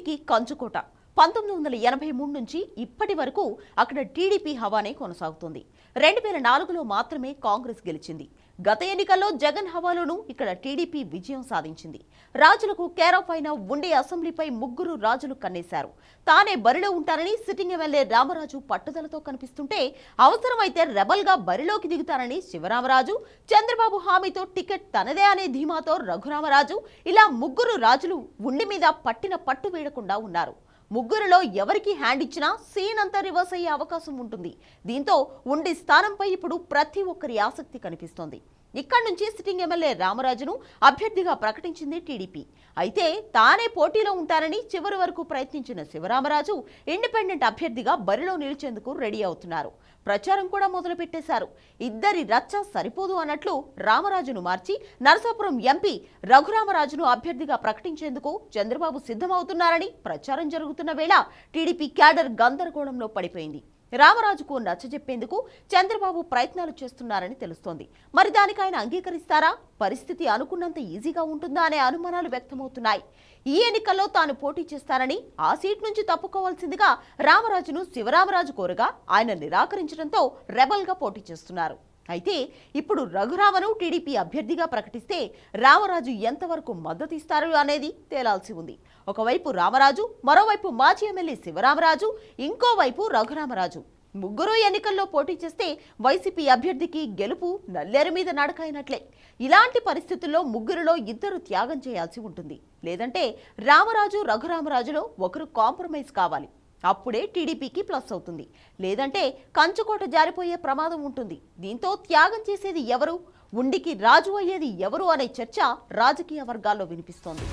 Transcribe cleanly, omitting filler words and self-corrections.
ఉండికి కంచుకోట 1983 నుంచి ఇప్పటి వరకు అక్కడ టీడీపీ హవానే కొనసాగుతుంది. 2004లో మాత్రమే కాంగ్రెస్ గెలిచింది. గత ఎన్నికల్లో జగన్ హవాలోనూ ఇక్కడ టీడీపీ విజయం సాధించింది. రాజులకు కేరాఫ్ అయిన ఉండి అసెంబ్లీపై ముగ్గురు రాజులు కన్నేశారు. తానే బరిలో ఉంటారని సిట్టింగ్ ఎమ్మెల్యే రామరాజు పట్టుదలతో కనిపిస్తుంటే, అవసరమైతే రెబల్ గా బరిలోకి దిగుతారని శివరామరాజు, చంద్రబాబు హామీతో టికెట్ తనదే అనే ధీమాతో రఘురామరాజు, ఇలా ముగ్గురు రాజులు ఉండి మీద పట్టిన పట్టు వీడకుండా ఉన్నారు. ముగ్గురులో ఎవరికి హ్యాండ్ ఇచ్చినా సీన్ అంతా రివర్స్ అయ్యే అవకాశం ఉంటుంది. దీంతో ఉండి స్థానంపై ఇప్పుడు ప్రతి ఒక్కరి ఆసక్తి కనిపిస్తోంది. ఇక్కడి నుంచి సిట్టింగ్ ఎమ్మెల్యే రామరాజును అభ్యర్థిగా ప్రకటించింది టీడీపీ. అయితే తానే పోటీలో ఉంటారని చివరి వరకు ప్రయత్నించిన శివరామరాజు ఇండిపెండెంట్ అభ్యర్థిగా బరిలో నిలిచేందుకు రెడీ అవుతున్నారు. ప్రచారం కూడా మొదలుపెట్టేశారు. ఇద్దరి రచ్చ సరిపోదు అన్నట్లు రామరాజును మార్చి నరసాపురం ఎంపీ రఘురామరాజును అభ్యర్థిగా ప్రకటించేందుకు చంద్రబాబు సిద్ధమవుతున్నారని ప్రచారం జరుగుతున్న వేళ టీడీపీ క్యాడర్ గందరగోళంలో పడిపోయింది. రామరాజుకు నచ్చజెప్పేందుకు చంద్రబాబు ప్రయత్నాలు చేస్తున్నారని తెలుస్తోంది. మరి దానికి ఆయన అంగీకరిస్తారా? పరిస్థితి అనుకున్నంత ఈజీగా ఉంటుందా అనే అనుమానాలు వ్యక్తమవుతున్నాయి. ఈ ఎన్నికల్లో తాను పోటీ చేస్తారని, ఆ సీట్ నుంచి తప్పుకోవాల్సిందిగా రామరాజును శివరామరాజు కోరగా ఆయన నిరాకరించడంతో రెబల్ గా పోటీ చేస్తున్నారు. అయితే ఇప్పుడు రఘురామను టీడీపీ అభ్యర్థిగా ప్రకటిస్తే రామరాజు ఎంతవరకు మద్దతు ఇస్తారు అనేది తేలాల్సి ఉంది. ఒకవైపు రామరాజు, మరోవైపు మాజీ ఎమ్మెల్యే శివరామరాజు, ఇంకోవైపు రఘురామరాజు ముగ్గురు ఎన్నికల్లో పోటీ చేస్తే వైసీపీ అభ్యర్థికి గెలుపు నల్లేరు మీద నడకైనట్లే. ఇలాంటి పరిస్థితుల్లో ముగ్గురులో ఇద్దరు త్యాగం చేయాల్సి ఉంటుంది. లేదంటే రామరాజు, రఘురామరాజులో ఒకరు కాంప్రమైజ్ కావాలి. అప్పుడే టీడీపీకి ప్లస్ అవుతుంది. లేదంటే కంచుకోట జారిపోయే ప్రమాదం ఉంటుంది. దీంతో త్యాగం చేసేది ఎవరు, ఉండికి రాజు అయ్యేది ఎవరు అనే చర్చ రాజకీయ వర్గాల్లో వినిపిస్తోంది.